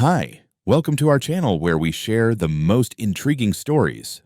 Hi, welcome to our channel where we share the most intriguing stories.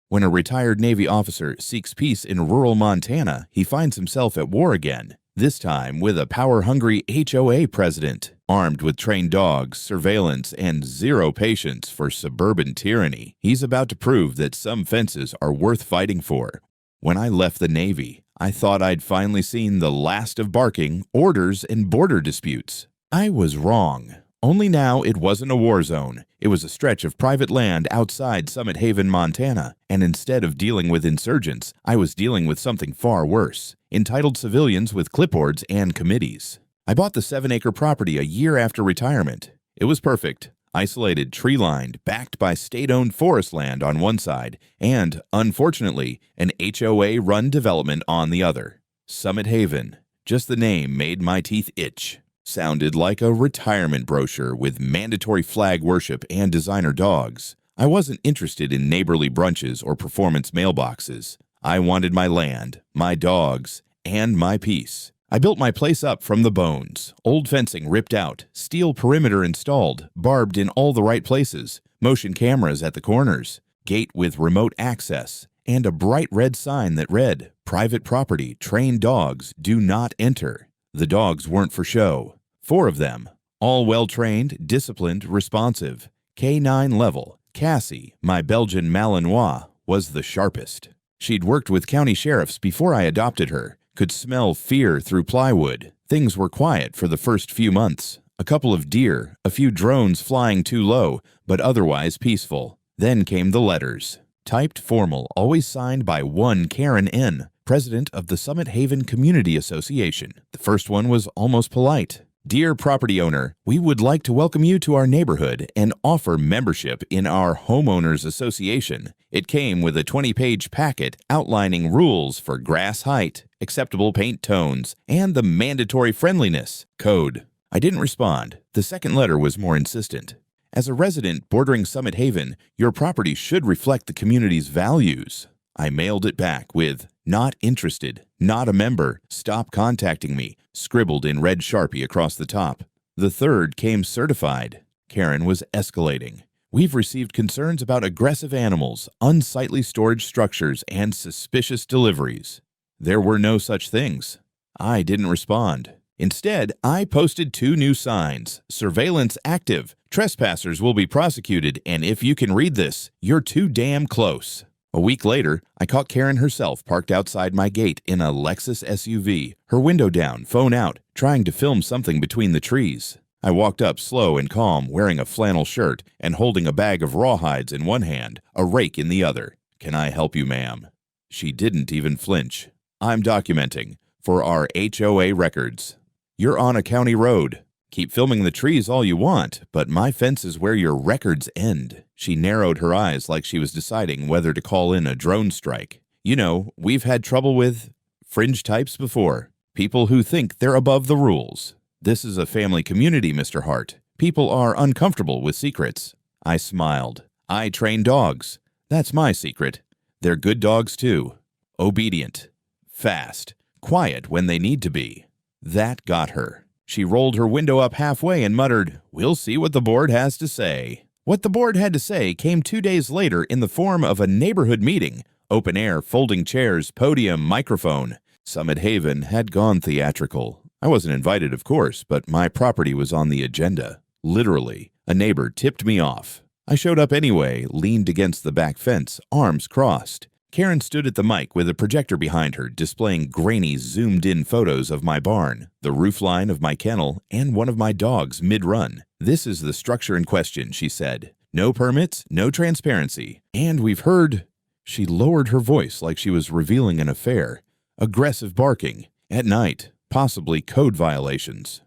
When a retired Navy officer seeks peace in rural Montana, he finds himself at war again, this time with a power-hungry HOA president, armed with trained dogs, surveillance, and zero patience for suburban tyranny. He's about to prove that some fences are worth fighting for. When I left the Navy, I thought I'd finally seen the last of barking, orders, and border disputes. I was wrong. Only now it wasn't a war zone. It was a stretch of private land outside Summit Haven, Montana, and instead of dealing with insurgents, I was dealing with something far worse: entitled civilians with clipboards and committees. I bought the 7-acre property a year after retirement. It was perfect. Isolated, tree-lined, backed by state-owned forest land on one side, and, unfortunately, an HOA-run development on the other. Summit Haven. Just the name made my teeth itch. Sounded like a retirement brochure with mandatory flag worship and designer dogs. I wasn't interested in neighborly brunches or performance mailboxes. I wanted my land, my dogs, and my peace. I built my place up from the bones. Old fencing ripped out, steel perimeter installed, barbed in all the right places, motion cameras at the corners, gate with remote access, and a bright red sign that read, "Private property, trained dogs, do not enter." The dogs weren't for show. 4 of them, all well-trained, disciplined, responsive. K9 level. Cassie, my Belgian Malinois, was the sharpest. She'd worked with county sheriffs before I adopted her, could smell fear through plywood. Things were quiet for the first few months. A couple of deer, a few drones flying too low, but otherwise peaceful. Then came the letters. Typed formal, always signed by one Karen N., president of the Summit Haven Community Association. The first one was almost polite. "Dear property owner, we would like to welcome you to our neighborhood and offer membership in our homeowners association." It came with a 20-page packet outlining rules for grass height, acceptable paint tones, and the mandatory friendliness code. I didn't respond. The second letter was more insistent. "As a resident bordering Summit Haven, your property should reflect the community's values." I mailed it back with, "Not interested, not a member, stop contacting me," scribbled in red Sharpie across the top. The third came certified. Karen was escalating. "We've received concerns about aggressive animals, unsightly storage structures, and suspicious deliveries." There were no such things. I didn't respond. Instead, I posted 2 new signs: "Surveillance active. Trespassers will be prosecuted, and if you can read this, you're too damn close." A week later, I caught Karen herself parked outside my gate in a Lexus SUV, her window down, phone out, trying to film something between the trees. I walked up slow and calm, wearing a flannel shirt and holding a bag of rawhides in one hand, a rake in the other. "Can I help you, ma'am?" She didn't even flinch. "I'm documenting for our HOA records. You're on a county road. Keep filming the trees all you want, but my fence is where your records end." She narrowed her eyes like she was deciding whether to call in a drone strike. "You know, we've had trouble with fringe types before. People who think they're above the rules. This is a family community, Mr. Hart. People are uncomfortable with secrets." I smiled. "I train dogs. That's my secret. They're good dogs, too. Obedient. Fast. Quiet when they need to be." That got her. She rolled her window up halfway and muttered, "We'll see what the board has to say." What the board had to say came 2 days later in the form of a neighborhood meeting. Open air, folding chairs, podium, microphone. Summit Haven had gone theatrical. I wasn't invited, of course, but my property was on the agenda. Literally, a neighbor tipped me off. I showed up anyway, leaned against the back fence, arms crossed. Karen stood at the mic with a projector behind her, displaying grainy, zoomed-in photos of my barn, the roofline of my kennel, and one of my dogs mid-run. "This is the structure in question," she said. "No permits, no transparency. And we've heard—" She lowered her voice like she was revealing an affair. "Aggressive barking. At night. Possibly code violations."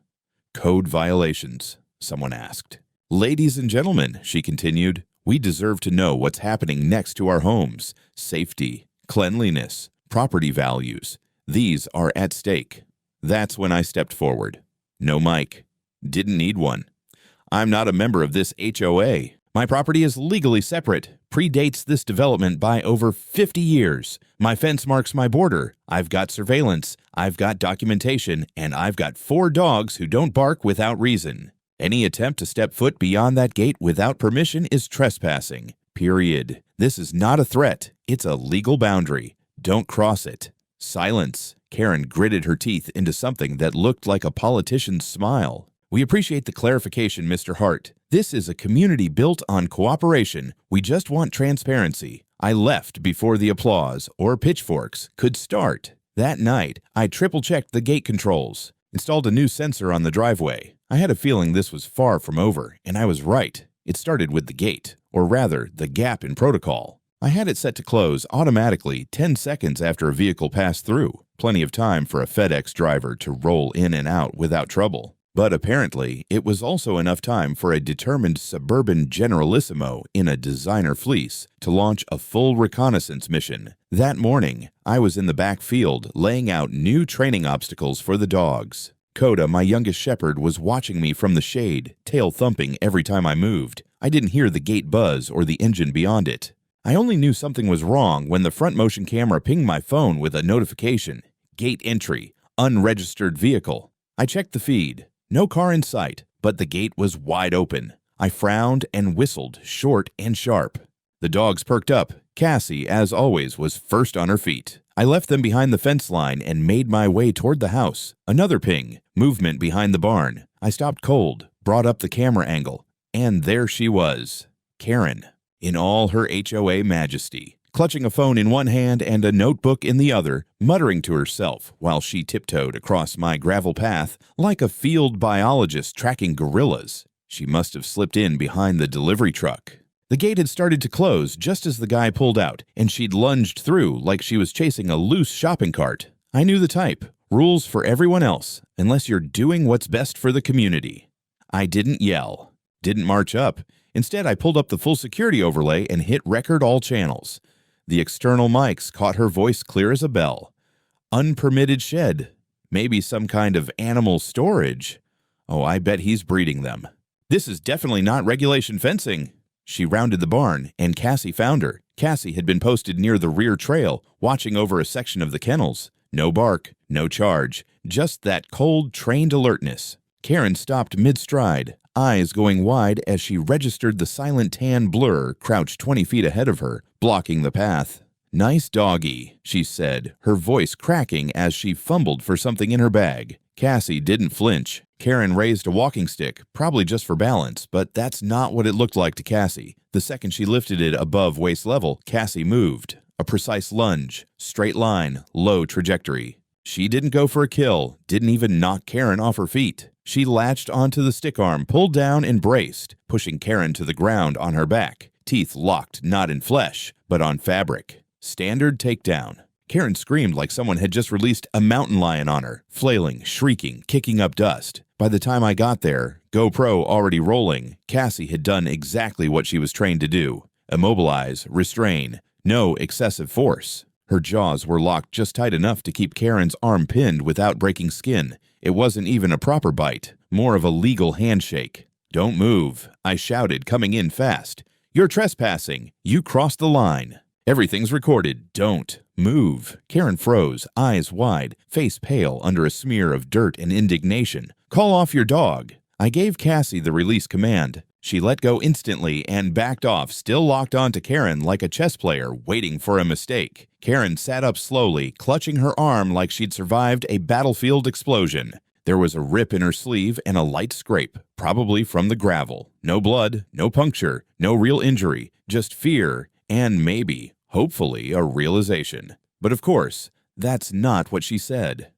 "Code violations?" someone asked. "Ladies and gentlemen," she continued, "we deserve to know what's happening next to our homes. Safety, cleanliness, property values. These are at stake." That's when I stepped forward. No mic. Didn't need one. "I'm not a member of this HOA. My property is legally separate, predates this development by over 50 years. My fence marks my border. I've got surveillance, I've got documentation, and I've got 4 dogs who don't bark without reason." Any attempt to step foot beyond that gate without permission is trespassing. Period. This is not a threat. It's a legal boundary. Don't cross it. Silence. Karen gritted her teeth into something that looked like a politician's smile. We appreciate the clarification, Mr. Hart. This is a community built on cooperation. We just want transparency. I left before the applause, or pitchforks, could start. That night, I triple-checked the gate controls, installed a new sensor on the driveway. I had a feeling this was far from over, and I was right. It started with the gate, or rather, the gap in protocol. I had it set to close automatically 10 seconds after a vehicle passed through, plenty of time for a FedEx driver to roll in and out without trouble. But apparently, it was also enough time for a determined suburban generalissimo in a designer fleece to launch a full reconnaissance mission. That morning, I was in the back field laying out new training obstacles for the dogs. Coda, my youngest shepherd, was watching me from the shade, tail thumping every time I moved. I didn't hear the gate buzz or the engine beyond it. I only knew something was wrong when the front motion camera pinged my phone with a notification. Gate entry, unregistered vehicle. I checked the feed. No car in sight, but the gate was wide open. I frowned and whistled, short and sharp. The dogs perked up. Cassie, as always, was first on her feet. I left them behind the fence line and made my way toward the house. Another ping, movement behind the barn. I stopped cold, brought up the camera angle, and there she was, Karen, in all her HOA majesty, clutching a phone in one hand and a notebook in the other, muttering to herself while she tiptoed across my gravel path like a field biologist tracking gorillas. She must have slipped in behind the delivery truck. The gate had started to close just as the guy pulled out, and she'd lunged through like she was chasing a loose shopping cart. I knew the type. Rules for everyone else, unless you're doing what's best for the community. I didn't yell, didn't march up. Instead, I pulled up the full security overlay and hit record all channels. The external mics caught her voice clear as a bell. Unpermitted shed. Maybe some kind of animal storage. Oh, I bet he's breeding them. This is definitely not regulation fencing. She rounded the barn, and Cassie found her. Cassie had been posted near the rear trail, watching over a section of the kennels. No bark, no charge, just that cold, trained alertness. Karen stopped mid-stride, eyes going wide as she registered the silent tan blur crouched 20 feet ahead of her, blocking the path. "Nice doggy," she said, her voice cracking as she fumbled for something in her bag. Cassie didn't flinch. Karen raised a walking stick, probably just for balance, but that's not what it looked like to Cassie. The second she lifted it above waist level, Cassie moved. A precise lunge, straight line, low trajectory. She didn't go for a kill, didn't even knock Karen off her feet. She latched onto the stick arm, pulled down and braced, pushing Karen to the ground on her back, teeth locked not in flesh, but on fabric. Standard takedown. Karen screamed like someone had just released a mountain lion on her, flailing, shrieking, kicking up dust. By the time I got there, GoPro already rolling, Cassie had done exactly what she was trained to do. Immobilize, restrain, no excessive force. Her jaws were locked just tight enough to keep Karen's arm pinned without breaking skin. It wasn't even a proper bite, more of a legal handshake. "Don't move," I shouted, coming in fast. "You're trespassing. You crossed the line. Everything's recorded. Don't move." Karen froze, eyes wide, face pale under a smear of dirt and indignation. "Call off your dog." I gave Cassie the release command. She let go instantly and backed off, still locked onto Karen like a chess player waiting for a mistake. Karen sat up slowly, clutching her arm like she'd survived a battlefield explosion. There was a rip in her sleeve and a light scrape, probably from the gravel. No blood, no puncture, no real injury, just fear and maybe, hopefully, a realization. But of course, that's not what she said.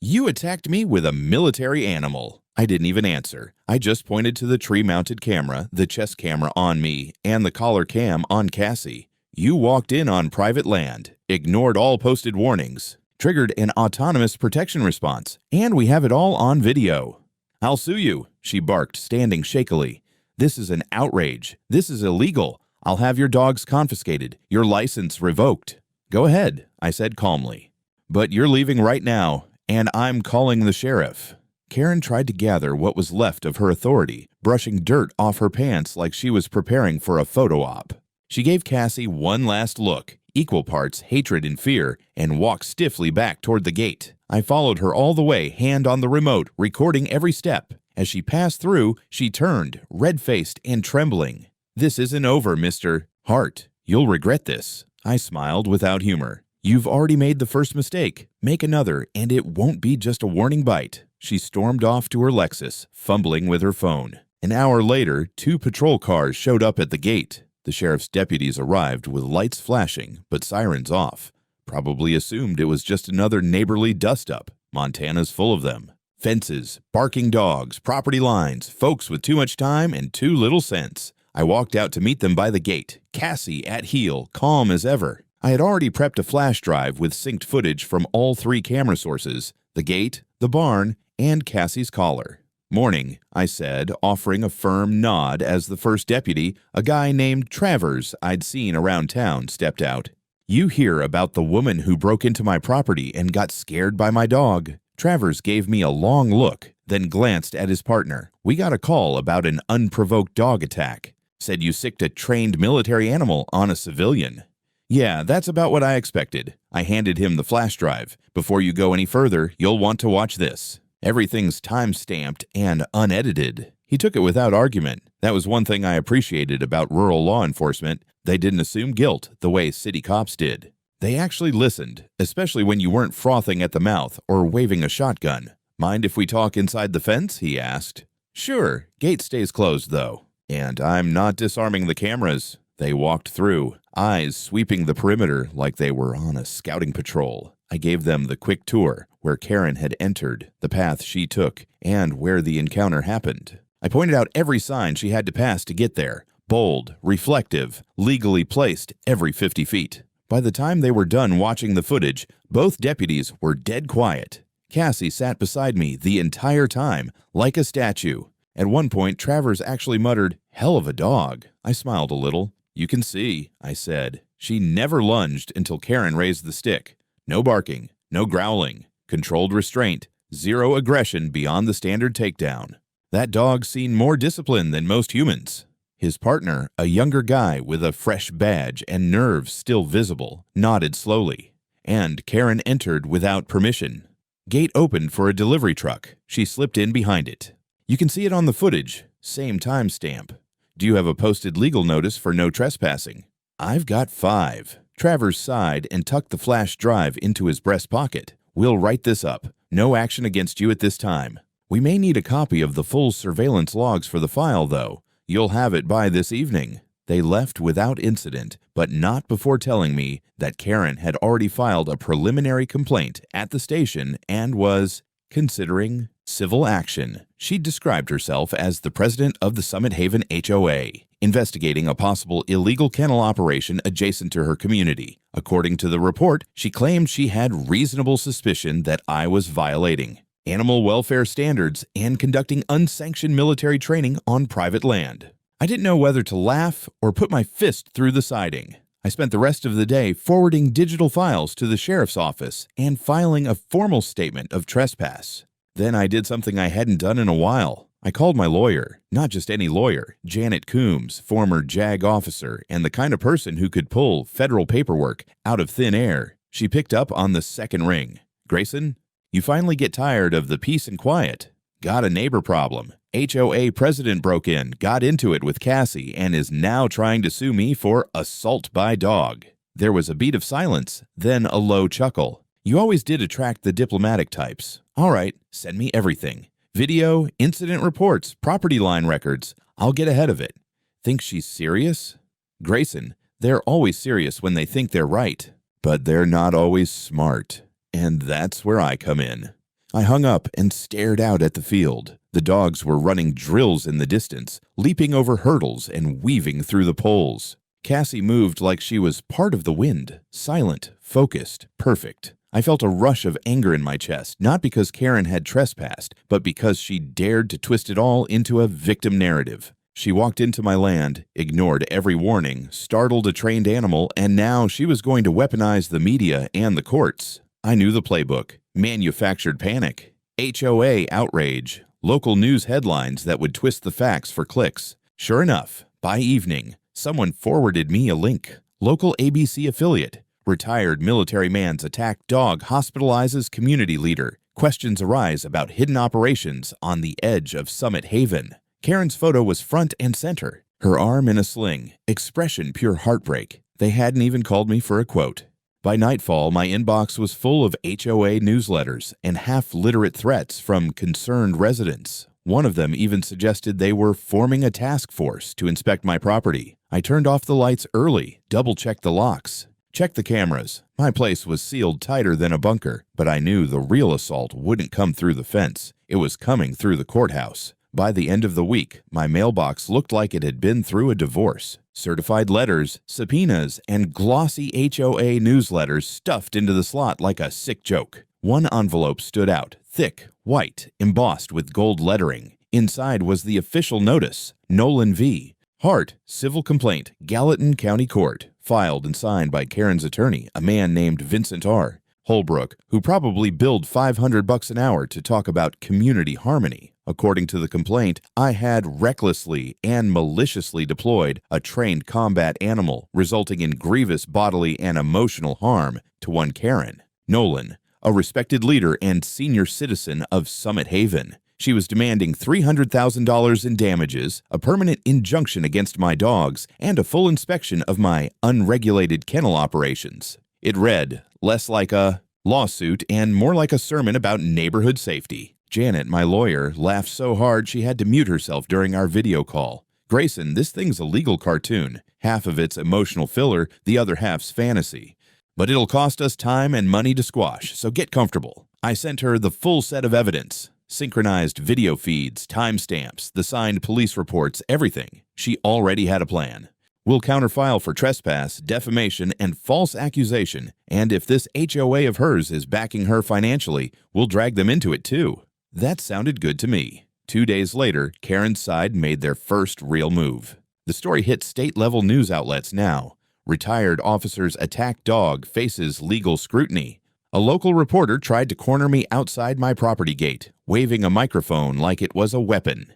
"You attacked me with a military animal." I didn't even answer. I just pointed to the tree-mounted camera, the chest camera on me, and the collar cam on Cassie. "You walked in on private land, ignored all posted warnings, triggered an autonomous protection response, and we have it all on video." "I'll sue you," she barked, standing shakily. "This is an outrage. This is illegal. I'll have your dogs confiscated, your license revoked." "Go ahead," I said calmly. "But you're leaving right now, and I'm calling the sheriff." Karen tried to gather what was left of her authority, brushing dirt off her pants like she was preparing for a photo op. She gave Cassie one last look, equal parts hatred and fear, and walked stiffly back toward the gate. I followed her all the way, hand on the remote, recording every step. As she passed through, she turned, red-faced and trembling. "This isn't over, Mr. Hart. You'll regret this." I smiled without humor. "You've already made the first mistake. Make another, and it won't be just a warning bite." She stormed off to her Lexus, fumbling with her phone. An hour later, 2 patrol cars showed up at the gate. The sheriff's deputies arrived with lights flashing, but sirens off. Probably assumed it was just another neighborly dust-up. Montana's full of them. Fences, barking dogs, property lines, folks with too much time and too little sense. I walked out to meet them by the gate, Cassie at heel, calm as ever. I had already prepped a flash drive with synced footage from all 3 camera sources, the gate, the barn, and Cassie's collar. "Morning," I said, offering a firm nod as the first deputy, a guy named Travers I'd seen around town, stepped out. "You hear about the woman who broke into my property and got scared by my dog?" Travers gave me a long look, then glanced at his partner. "We got a call about an unprovoked dog attack. Said you sicked a trained military animal on a civilian." "Yeah, that's about what I expected." I handed him the flash drive. "Before you go any further, you'll want to watch this. Everything's time-stamped and unedited." He took it without argument. That was one thing I appreciated about rural law enforcement. They didn't assume guilt the way city cops did. They actually listened, especially when you weren't frothing at the mouth or waving a shotgun. "Mind if we talk inside the fence?" he asked. "Sure. Gate stays closed, though. And I'm not disarming the cameras." They walked through, eyes sweeping the perimeter like they were on a scouting patrol. I gave them the quick tour, where Karen had entered, the path she took, and where the encounter happened. I pointed out every sign she had to pass to get there. Bold, reflective, legally placed every 50 feet. By the time they were done watching the footage, both deputies were dead quiet. Cassie sat beside me the entire time, like a statue. At one point, Travers actually muttered, "Hell of a dog." I smiled a little. "You can see," I said. She never lunged until Karen raised the stick. No barking, no growling, controlled restraint, zero aggression beyond the standard takedown. That dog's seen more discipline than most humans. His partner, a younger guy with a fresh badge and nerves still visible, nodded slowly. And Karen entered without permission. Gate opened for a delivery truck. She slipped in behind it. You can see it on the footage. Same timestamp. "Do you have a posted legal notice for no trespassing?" "I've got 5. Travers sighed and tucked the flash drive into his breast pocket. "We'll write this up. No action against you at this time. We may need a copy of the full surveillance logs for the file, though. You'll have it by this evening." They left without incident, but not before telling me that Karen had already filed a preliminary complaint at the station and was considering civil action. She described herself as the president of the Summit Haven HOA, investigating a possible illegal kennel operation adjacent to her community. According to the report, she claimed she had reasonable suspicion that I was violating animal welfare standards and conducting unsanctioned military training on private land. I didn't know whether to laugh or put my fist through the siding. I spent the rest of the day forwarding digital files to the sheriff's office and filing a formal statement of trespass. Then I did something I hadn't done in a while. I called my lawyer, not just any lawyer, Janet Coombs, former JAG officer, and the kind of person who could pull federal paperwork out of thin air. She picked up on the second ring. "Grayson, you finally get tired of the peace and quiet. Got a neighbor problem. HOA president broke in, got into it with Cassie, and is now trying to sue me for assault by dog." There was a beat of silence, then a low chuckle. "You always did attract the diplomatic types. All right, send me everything. Video, incident reports, property line records. I'll get ahead of it." "Think she's serious?" "Grayson, they're always serious when they think they're right. But they're not always smart. And that's where I come in." I hung up and stared out at the field. The dogs were running drills in the distance, leaping over hurdles and weaving through the poles. Cassie moved like she was part of the wind, silent, focused, perfect. I felt a rush of anger in my chest, not because Karen had trespassed, but because she dared to twist it all into a victim narrative. She walked into my land, ignored every warning, startled a trained animal, and now she was going to weaponize the media and the courts. I knew the playbook. Manufactured panic, HOA outrage, local news headlines that would twist the facts for clicks. Sure enough, by evening, someone forwarded me a link. Local ABC affiliate. Retired military man's attacked dog hospitalizes community leader. Questions arise about hidden operations on the edge of Summit Haven. Karen's photo was front and center, her arm in a sling, expression pure heartbreak. They hadn't even called me for a quote. By nightfall, my inbox was full of HOA newsletters and half-literate threats from concerned residents. One of them even suggested they were forming a task force to inspect my property. I turned off the lights early, double-checked the locks, checked the cameras. My place was sealed tighter than a bunker, but I knew the real assault wouldn't come through the fence. It was coming through the courthouse. By the end of the week, my mailbox looked like it had been through a divorce. Certified letters, subpoenas, and glossy HOA newsletters stuffed into the slot like a sick joke. One envelope stood out, thick, white, embossed with gold lettering. Inside was the official notice, Nolan v. Hart, civil complaint, Gallatin County Court, filed and signed by Karen's attorney, a man named Vincent R. Holbrook, who probably billed $500 an hour to talk about community harmony. According to the complaint, I had recklessly and maliciously deployed a trained combat animal, resulting in grievous bodily and emotional harm to one Karen, Nolan, a respected leader and senior citizen of Summit Haven. She was demanding $300,000 in damages, a permanent injunction against my dogs, and a full inspection of my unregulated kennel operations. It read less like a lawsuit and more like a sermon about neighborhood safety. Janet, my lawyer, laughed so hard she had to mute herself during our video call. Grayson, this thing's a legal cartoon. Half of it's emotional filler, the other half's fantasy. But it'll cost us time and money to squash, so get comfortable. I sent her the full set of evidence. Synchronized video feeds, timestamps, the signed police reports, everything. She already had a plan. We'll counterfile for trespass, defamation, and false accusation, and if this HOA of hers is backing her financially, we'll drag them into it too. That sounded good to me. 2 days later, Karen's side made their first real move. The story hit state-level news outlets now. Retired officer's attack dog faces legal scrutiny. A local reporter tried to corner me outside my property gate, waving a microphone like it was a weapon.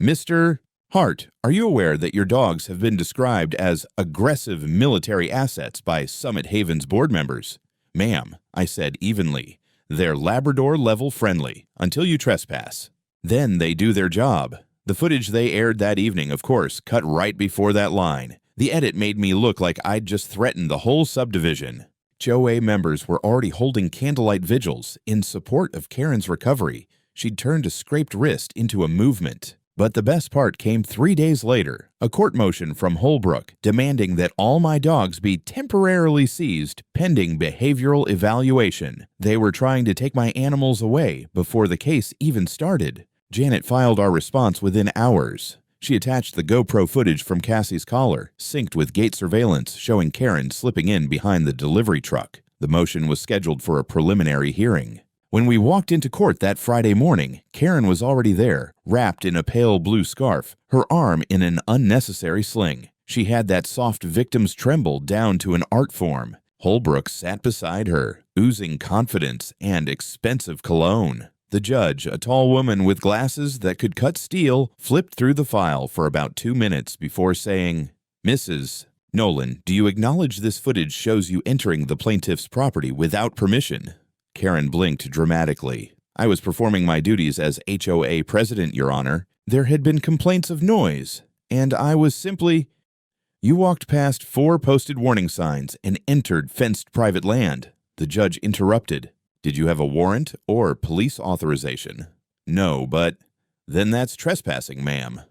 Mr. Hart, are you aware that your dogs have been described as aggressive military assets by Summit Haven's board members? Ma'am, I said evenly. They're Labrador-level friendly, until you trespass. Then they do their job. The footage they aired that evening, of course, cut right before that line. The edit made me look like I'd just threatened the whole subdivision. HOA members were already holding candlelight vigils in support of Karen's recovery. She'd turned a scraped wrist into a movement. But the best part came 3 days later, a court motion from Holbrook demanding that all my dogs be temporarily seized pending behavioral evaluation. They were trying to take my animals away before the case even started. Janet filed our response within hours. She attached the GoPro footage from Cassie's collar, synced with gate surveillance showing Karen slipping in behind the delivery truck. The motion was scheduled for a preliminary hearing. When we walked into court that Friday morning, Karen was already there, wrapped in a pale blue scarf, her arm in an unnecessary sling. She had that soft victim's tremble down to an art form. Holbrook sat beside her, oozing confidence and expensive cologne. The judge, a tall woman with glasses that could cut steel, flipped through the file for about 2 minutes before saying, "Mrs. Nolan, do you acknowledge this footage shows you entering the plaintiff's property without permission?" Karen blinked dramatically. "I was performing my duties as HOA president, Your Honor. There had been complaints of noise, and I was simply—" "You walked past 4 posted warning signs and entered fenced private land." The judge interrupted. "Did you have a warrant or police authorization?" "No, but—" "Then that's trespassing, ma'am."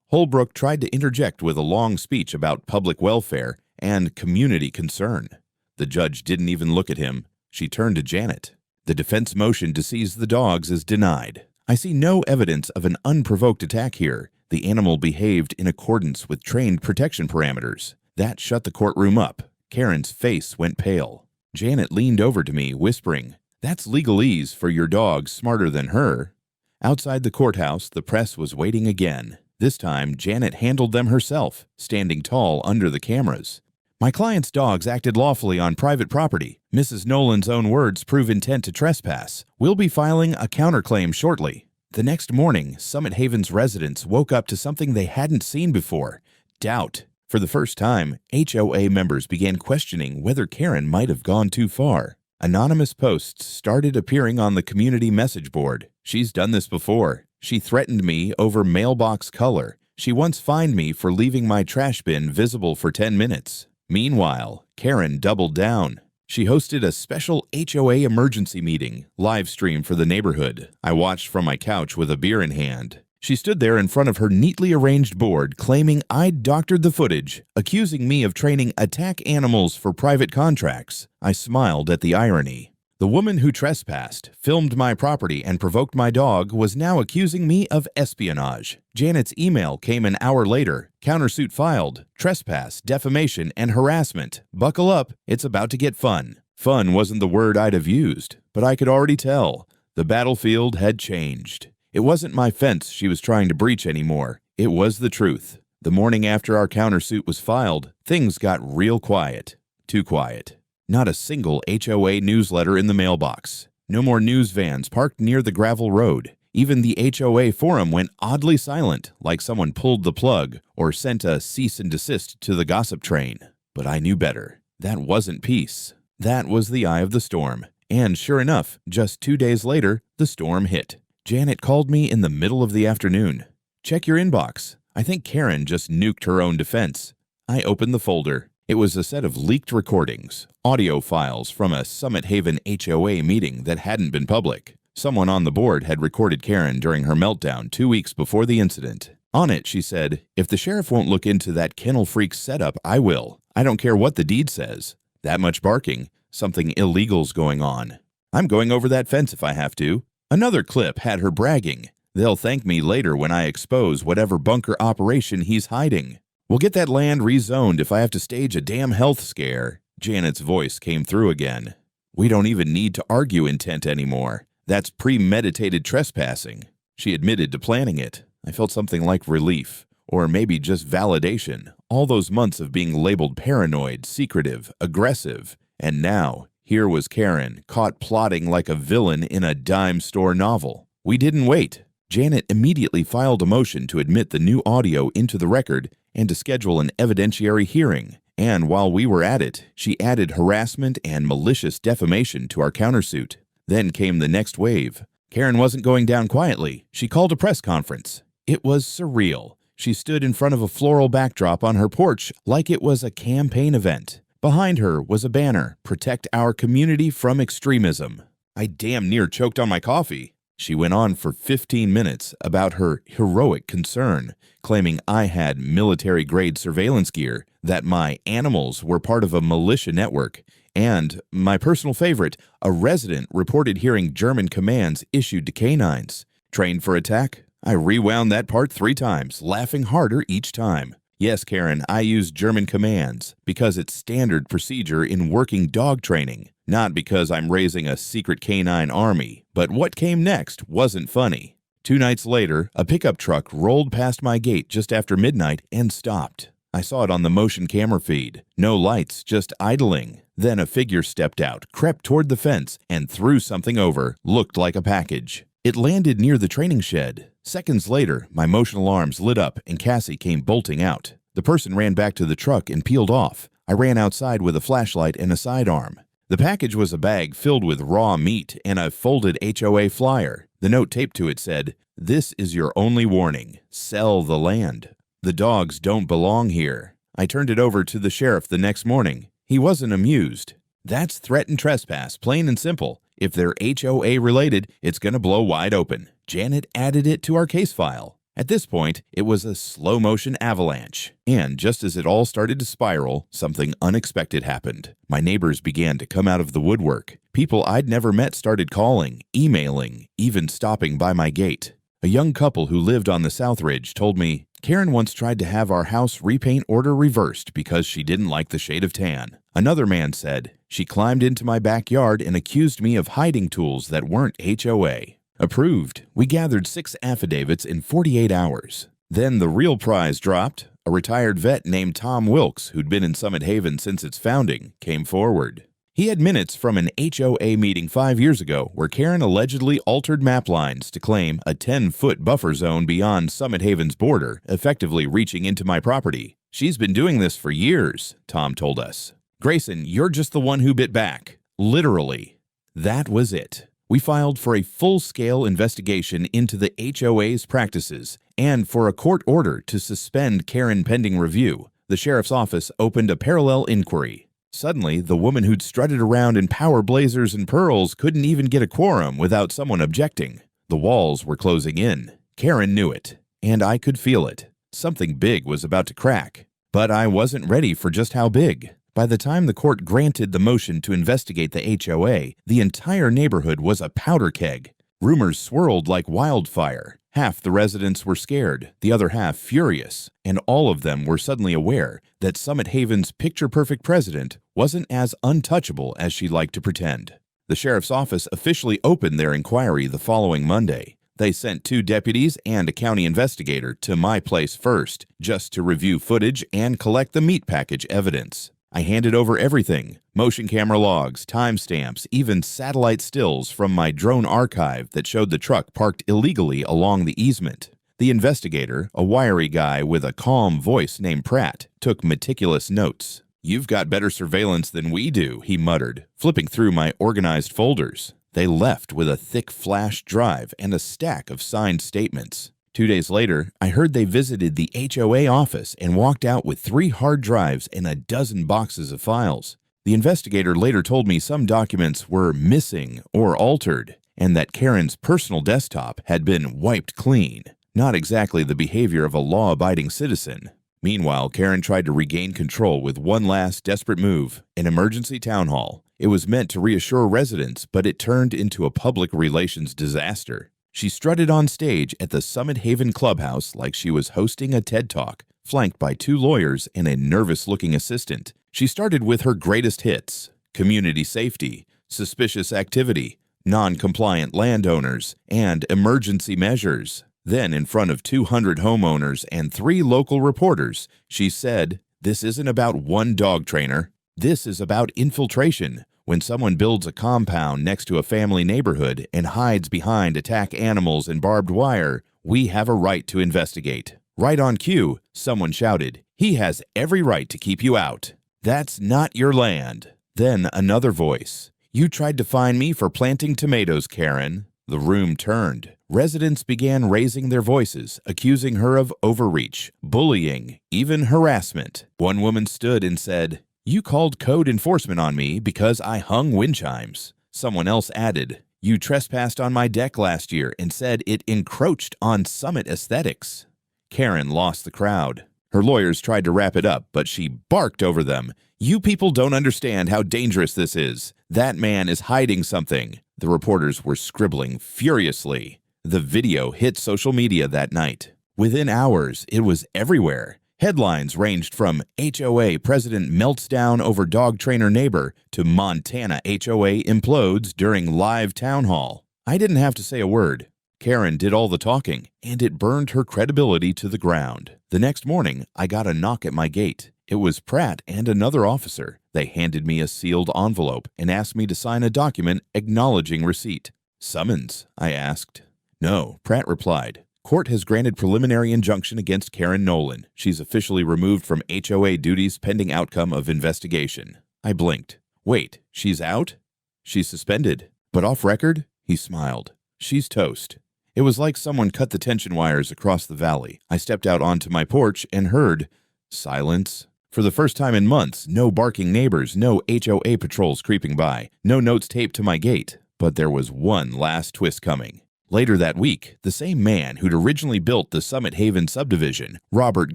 Holbrook tried to interject with a long speech about public welfare and community concern. The judge didn't even look at him. She turned to Janet. "The defense motion to seize the dogs is denied. I see no evidence of an unprovoked attack here. The animal behaved in accordance with trained protection parameters." That shut the courtroom up. Karen's face went pale. Janet leaned over to me, whispering, "That's legalese for your dog smarter than her." Outside the courthouse, the press was waiting again. This time, Janet handled them herself, standing tall under the cameras. "My client's dogs acted lawfully on private property. Mrs. Nolan's own words prove intent to trespass. We'll be filing a counterclaim shortly." The next morning, Summit Haven's residents woke up to something they hadn't seen before: doubt. For the first time, HOA members began questioning whether Karen might have gone too far. Anonymous posts started appearing on the community message board. She's done this before. She threatened me over mailbox color. She once fined me for leaving my trash bin visible for 10 minutes. Meanwhile, Karen doubled down. She hosted a special HOA emergency meeting, live stream for the neighborhood. I watched from my couch with a beer in hand. She stood there in front of her neatly arranged board, claiming I'd doctored the footage, accusing me of training attack animals for private contracts. I smiled at the irony. The woman who trespassed, filmed my property, and provoked my dog was now accusing me of espionage. Janet's email came an hour later. Countersuit filed. Trespass, defamation, and harassment. Buckle up, it's about to get fun. Fun wasn't the word I'd have used, but I could already tell. The battlefield had changed. It wasn't my fence she was trying to breach anymore. It was the truth. The morning after our countersuit was filed, things got real quiet. Too quiet. Not a single HOA newsletter in the mailbox. No more news vans parked near the gravel road. Even the HOA forum went oddly silent, like someone pulled the plug or sent a cease and desist to the gossip train. But I knew better. That wasn't peace. That was the eye of the storm. And sure enough, just 2 days later, the storm hit. Janet called me in the middle of the afternoon. Check your inbox. I think Karen just nuked her own defense. I opened the folder. It was a set of leaked recordings, audio files from a Summit Haven HOA meeting that hadn't been public. Someone on the board had recorded Karen during her meltdown 2 weeks before the incident. On it, she said, "If the sheriff won't look into that kennel freak setup, I will. I don't care what the deed says. That much barking. Something illegal's going on. I'm going over that fence if I have to." Another clip had her bragging. "They'll thank me later when I expose whatever bunker operation he's hiding. We'll get that land rezoned if I have to stage a damn health scare." Janet's voice came through again. "We don't even need to argue intent anymore. That's premeditated trespassing." She admitted to planning it. I felt something like relief, or maybe just validation. All those months of being labeled paranoid, secretive, aggressive, and now here was Karen, caught plotting like a villain in a dime store novel. We didn't wait. Janet immediately filed a motion to admit the new audio into the record and to schedule an evidentiary hearing. And while we were at it, she added harassment and malicious defamation to our countersuit. Then came the next wave. Karen wasn't going down quietly. She called a press conference. It was surreal. She stood in front of a floral backdrop on her porch like it was a campaign event. Behind her was a banner, "Protect our community from extremism." I damn near choked on my coffee. She went on for 15 minutes about her heroic concern, claiming I had military-grade surveillance gear, that my animals were part of a militia network, and, my personal favorite, a resident reported hearing German commands issued to canines. Trained for attack? I rewound that part 3 times, laughing harder each time. Yes, Karen, I use German commands because it's standard procedure in working dog training, not because I'm raising a secret canine army. But what came next wasn't funny. 2 nights later, a pickup truck rolled past my gate just after midnight and stopped. I saw it on the motion camera feed. No lights, just idling. Then a figure stepped out, crept toward the fence, and threw something over. Looked like a package. It landed near the training shed. Seconds later, my motion alarms lit up and Cassie came bolting out. The person ran back to the truck and peeled off. I ran outside with a flashlight and a sidearm. The package was a bag filled with raw meat and a folded HOA flyer. The note taped to it said, "This is your only warning. Sell the land. The dogs don't belong here." I turned it over to the sheriff the next morning. He wasn't amused. That's threat and trespass, plain and simple. If they're HOA related, it's going to blow wide open. Janet added it to our case file. At this point, it was a slow-motion avalanche. And just as it all started to spiral, something unexpected happened. My neighbors began to come out of the woodwork. People I'd never met started calling, emailing, even stopping by my gate. A young couple who lived on the South Ridge told me, "Karen once tried to have our house repaint order reversed because she didn't like the shade of tan." Another man said, "She climbed into my backyard and accused me of hiding tools that weren't HOA." Approved. We gathered 6 affidavits in 48 hours. Then the real prize dropped. A retired vet named Tom Wilkes, who'd been in Summit Haven since its founding, came forward. He had minutes from an HOA meeting 5 years ago where Karen allegedly altered map lines to claim a 10-foot buffer zone beyond Summit Haven's border, effectively reaching into my property. "She's been doing this for years," Tom told us. "Grayson, you're just the one who bit back. Literally. That was it. We filed for a full-scale investigation into the HOA's practices and for a court order to suspend Karen pending review. The sheriff's office opened a parallel inquiry. Suddenly, the woman who'd strutted around in power blazers and pearls couldn't even get a quorum without someone objecting. The walls were closing in. Karen knew it, and I could feel it. Something big was about to crack. But I wasn't ready for just how big. By the time the court granted the motion to investigate the HOA, the entire neighborhood was a powder keg. Rumors swirled like wildfire. Half the residents were scared, the other half furious, and all of them were suddenly aware that Summit Haven's picture-perfect president wasn't as untouchable as she liked to pretend. The sheriff's office officially opened their inquiry the following Monday. They sent 2 deputies and a county investigator to my place first, just to review footage and collect the meat package evidence. I handed over everything: motion camera logs, timestamps, even satellite stills from my drone archive that showed the truck parked illegally along the easement. The investigator, a wiry guy with a calm voice named Pratt, took meticulous notes. "You've got better surveillance than we do," he muttered, flipping through my organized folders. They left with a thick flash drive and a stack of signed statements. 2 days later, I heard they visited the HOA office and walked out with 3 hard drives and a dozen boxes of files. The investigator later told me some documents were missing or altered, and that Karen's personal desktop had been wiped clean. Not exactly the behavior of a law-abiding citizen. Meanwhile, Karen tried to regain control with one last desperate move: an emergency town hall. It was meant to reassure residents, but it turned into a public relations disaster. She strutted on stage at the Summit Haven Clubhouse like she was hosting a TED Talk, flanked by 2 lawyers and a nervous-looking assistant. She started with her greatest hits: community safety, suspicious activity, non-compliant landowners, and emergency measures. Then, in front of 200 homeowners and 3 local reporters, she said, "This isn't about one dog trainer. This is about infiltration. When someone builds a compound next to a family neighborhood and hides behind attack animals and barbed wire, we have a right to investigate." Right on cue, someone shouted, "He has every right to keep you out. That's not your land." Then another voice, "You tried to fine me for planting tomatoes, Karen." The room turned. Residents began raising their voices, accusing her of overreach, bullying, even harassment. One woman stood and said, "You called code enforcement on me because I hung wind chimes." Someone else added, "You trespassed on my deck last year and said it encroached on Summit aesthetics." Karen lost the crowd. Her lawyers tried to wrap it up, but she barked over them. "You people don't understand how dangerous this is. That man is hiding something." The reporters were scribbling furiously. The video hit social media that night. Within hours, it was everywhere. Headlines ranged from HOA president melts down over dog trainer neighbor to Montana HOA implodes during live town hall. I didn't have to say a word. Karen did all the talking, and it burned her credibility to the ground. The next morning, I got a knock at my gate. It was Pratt and another officer. They handed me a sealed envelope and asked me to sign a document acknowledging receipt. "Summons?" I asked. "No," Pratt replied. "Court has granted preliminary injunction against Karen Nolan. She's officially removed from HOA duties pending outcome of investigation." I blinked. "Wait, she's out?" "She's suspended. But off record?" He smiled. "She's toast." It was like someone cut the tension wires across the valley. I stepped out onto my porch and heard silence. For the first time in months, no barking neighbors, no HOA patrols creeping by, no notes taped to my gate. But there was one last twist coming. Later that week, the same man who'd originally built the Summit Haven subdivision, Robert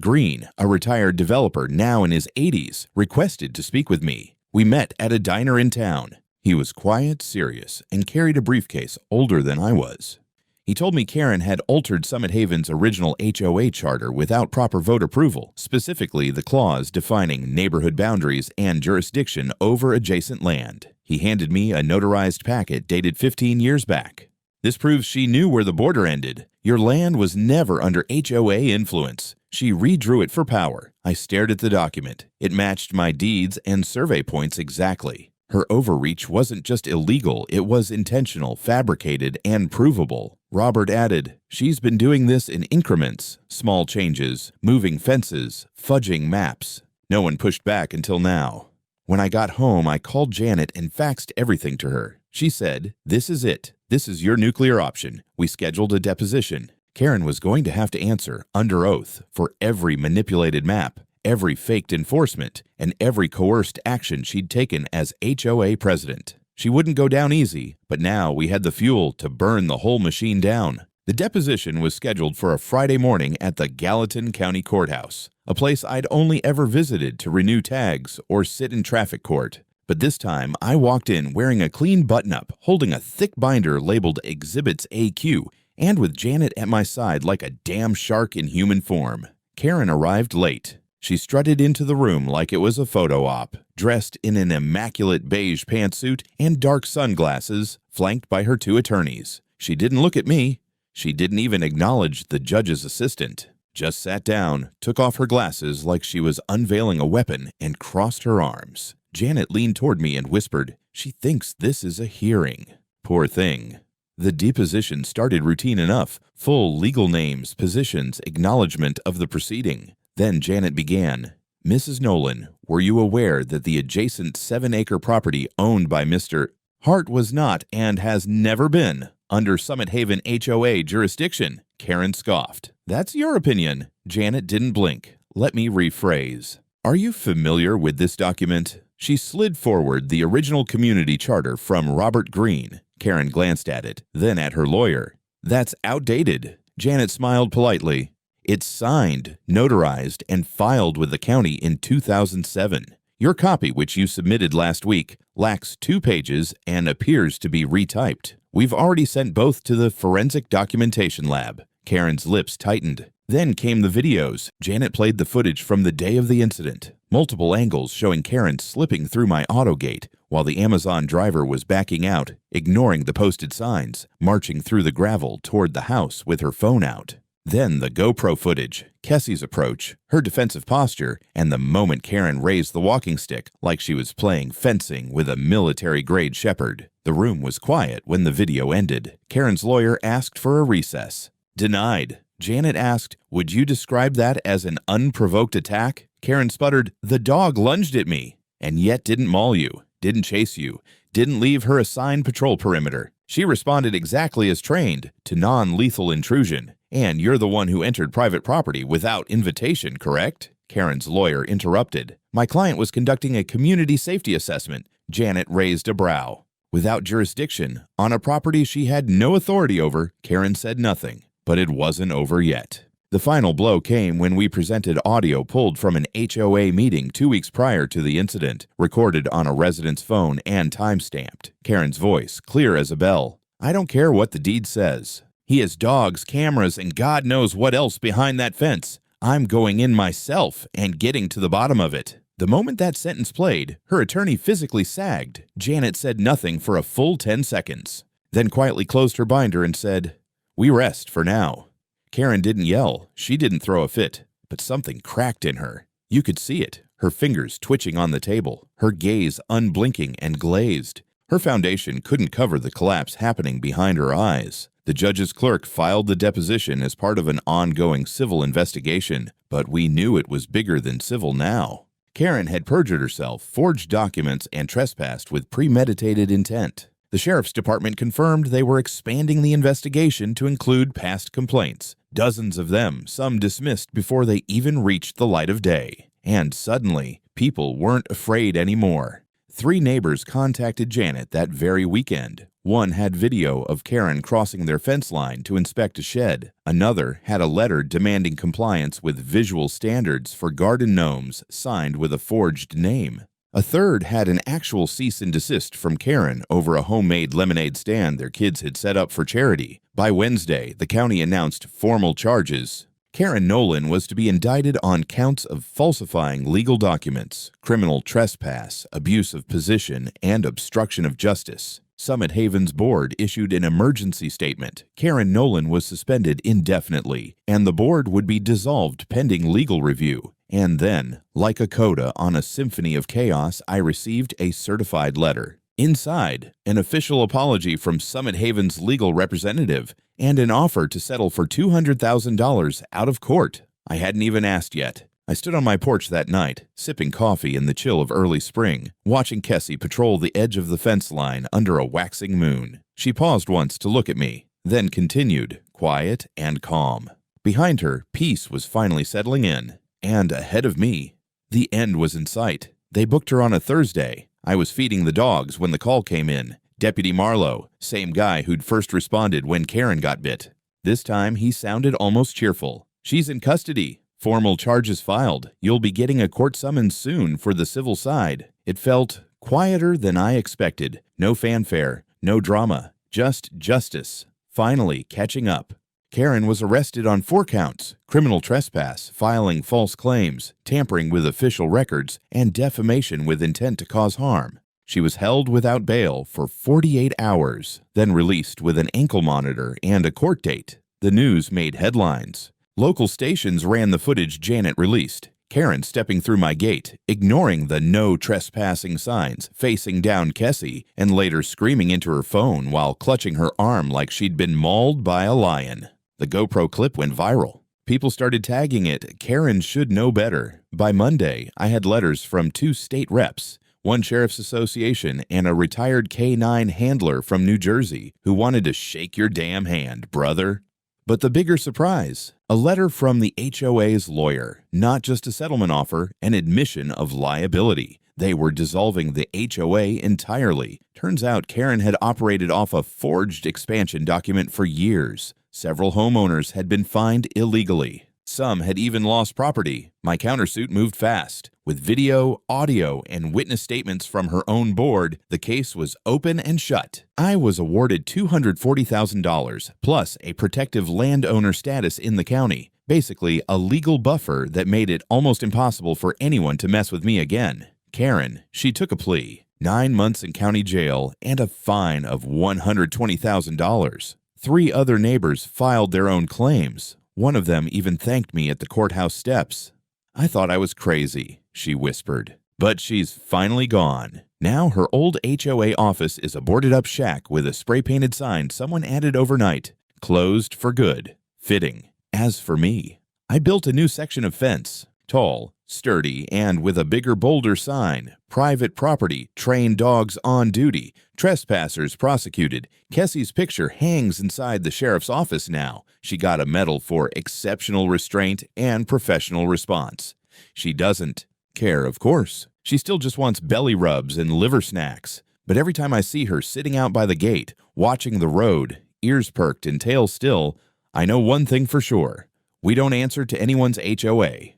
Green, a retired developer now in his 80s, requested to speak with me. We met at a diner in town. He was quiet, serious, and carried a briefcase older than I was. He told me Karen had altered Summit Haven's original HOA charter without proper vote approval, specifically the clause defining neighborhood boundaries and jurisdiction over adjacent land. He handed me a notarized packet dated 15 years back. "This proves she knew where the border ended. Your land was never under HOA influence. She redrew it for power." I stared at the document. It matched my deeds and survey points exactly. Her overreach wasn't just illegal, it was intentional, fabricated, and provable. Robert added, "She's been doing this in increments, small changes, moving fences, fudging maps." No one pushed back until now. When I got home, I called Janet and faxed everything to her. She said, "This is it. This is your nuclear option." We scheduled a deposition. Karen was going to have to answer under oath for every manipulated map, every faked enforcement, and every coerced action she'd taken as HOA president. She wouldn't go down easy, but now we had the fuel to burn the whole machine down. The deposition was scheduled for a Friday morning at the Gallatin County Courthouse, a place I'd only ever visited to renew tags or sit in traffic court. But this time, I walked in wearing a clean button-up, holding a thick binder labeled Exhibits AQ, and with Janet at my side like a damn shark in human form. Karen arrived late. She strutted into the room like it was a photo op, dressed in an immaculate beige pantsuit and dark sunglasses, flanked by her 2 attorneys. She didn't look at me. She didn't even acknowledge the judge's assistant. Just sat down, took off her glasses like she was unveiling a weapon, and crossed her arms. Janet leaned toward me and whispered, "She thinks this is a hearing." Poor thing. The deposition started routine enough, full legal names, positions, acknowledgement of the proceeding. Then Janet began, "Mrs. Nolan, were you aware that the adjacent 7-acre property owned by Mr. Hart was not and has never been under Summit Haven HOA jurisdiction?" Karen scoffed. "That's your opinion." Janet didn't blink. Let me rephrase. "Are you familiar with this document?" She slid forward the original community charter from Robert Greene. Karen glanced at it, then at her lawyer. "That's outdated." Janet smiled politely. "It's signed, notarized, and filed with the county in 2007. Your copy, which you submitted last week, lacks 2 pages and appears to be retyped. We've already sent both to the Forensic Documentation Lab." Karen's lips tightened. Then came the videos. Janet played the footage from the day of the incident. Multiple angles showing Karen slipping through my autogate while the Amazon driver was backing out, ignoring the posted signs, marching through the gravel toward the house with her phone out. Then the GoPro footage, Kessie's approach, her defensive posture, and the moment Karen raised the walking stick like she was playing fencing with a military-grade shepherd. The room was quiet when the video ended. Karen's lawyer asked for a recess. Denied. Janet asked, "Would you describe that as an unprovoked attack?" Karen sputtered, "The dog lunged at me, and yet didn't maul you, didn't chase you, didn't leave her assigned patrol perimeter. She responded exactly as trained, to non-lethal intrusion. And you're the one who entered private property without invitation, correct?" Karen's lawyer interrupted. "My client was conducting a community safety assessment." Janet raised a brow. Without jurisdiction, on a property she had no authority over, Karen said nothing. But it wasn't over yet. The final blow came when we presented audio pulled from an HOA meeting 2 weeks prior to the incident, recorded on a resident's phone and time-stamped. Karen's voice, clear as a bell. "I don't care what the deed says. He has dogs, cameras, and God knows what else behind that fence. I'm going in myself and getting to the bottom of it." The moment that sentence played, her attorney physically sagged. Janet said nothing for a full 10 seconds, then quietly closed her binder and said, "We rest for now." Karen didn't yell. She didn't throw a fit, but something cracked in her. You could see it, her fingers twitching on the table, her gaze unblinking and glazed. Her foundation couldn't cover the collapse happening behind her eyes. The judge's clerk filed the deposition as part of an ongoing civil investigation, but we knew it was bigger than civil now. Karen had perjured herself, forged documents, and trespassed with premeditated intent. The sheriff's department confirmed they were expanding the investigation to include past complaints, dozens of them, some dismissed before they even reached the light of day. And suddenly, people weren't afraid anymore. 3 neighbors contacted Janet that very weekend. One had video of Karen crossing their fence line to inspect a shed. Another had a letter demanding compliance with visual standards for garden gnomes signed with a forged name. A third had an actual cease and desist from Karen over a homemade lemonade stand their kids had set up for charity. By Wednesday, the county announced formal charges. Karen Nolan was to be indicted on counts of falsifying legal documents, criminal trespass, abuse of position, and obstruction of justice. Summit Haven's board issued an emergency statement. Karen Nolan was suspended indefinitely, and the board would be dissolved pending legal review. And then, like a coda on a symphony of chaos, I received a certified letter. Inside, an official apology from Summit Haven's legal representative and an offer to settle for $200,000 out of court. I hadn't even asked yet. I stood on my porch that night, sipping coffee in the chill of early spring, watching Kessie patrol the edge of the fence line under a waxing moon. She paused once to look at me, then continued, quiet and calm. Behind her, peace was finally settling in. And ahead of me, the end was in sight. They booked her on a Thursday. I was feeding the dogs when the call came in. Deputy Marlowe, same guy who'd first responded when Karen got bit. This time, he sounded almost cheerful. "She's in custody. Formal charges filed. You'll be getting a court summons soon for the civil side." It felt quieter than I expected. No fanfare, no drama, just justice. Finally catching up. Karen was arrested on 4 counts: criminal trespass, filing false claims, tampering with official records, and defamation with intent to cause harm. She was held without bail for 48 hours, then released with an ankle monitor and a court date. The news made headlines. Local stations ran the footage Janet released. Karen stepping through my gate, ignoring the no trespassing signs, facing down Kessie, and later screaming into her phone while clutching her arm like she'd been mauled by a lion. The GoPro clip went viral. People started tagging it, "Karen should know better." By Monday, I had letters from 2 state reps, one sheriff's association, and a retired K-9 handler from New Jersey who wanted to shake your damn hand, brother. But the bigger surprise, a letter from the HOA's lawyer, not just a settlement offer, an admission of liability. They were dissolving the HOA entirely. Turns out Karen had operated off a forged expansion document for years. Several homeowners had been fined illegally. Some had even lost property. My countersuit moved fast. With video, audio, and witness statements from her own board, the case was open and shut. I was awarded $240,000, plus a protective landowner status in the county. Basically, a legal buffer that made it almost impossible for anyone to mess with me again. Karen, she took a plea. 9 months in county jail and a fine of $120,000. 3 other neighbors filed their own claims. One of them even thanked me at the courthouse steps. "I thought I was crazy," she whispered. But she's finally gone. Now her old HOA office is a boarded-up shack with a spray-painted sign someone added overnight. Closed for good. Fitting. As for me, I built a new section of fence. Tall, sturdy, and with a bigger, bolder sign. Private property, trained dogs on duty, trespassers prosecuted. Kessie's picture hangs inside the sheriff's office now. She got a medal for exceptional restraint and professional response. She doesn't care, of course. She still just wants belly rubs and liver snacks. But every time I see her sitting out by the gate, watching the road, ears perked and tail still, I know one thing for sure. We don't answer to anyone's HOA.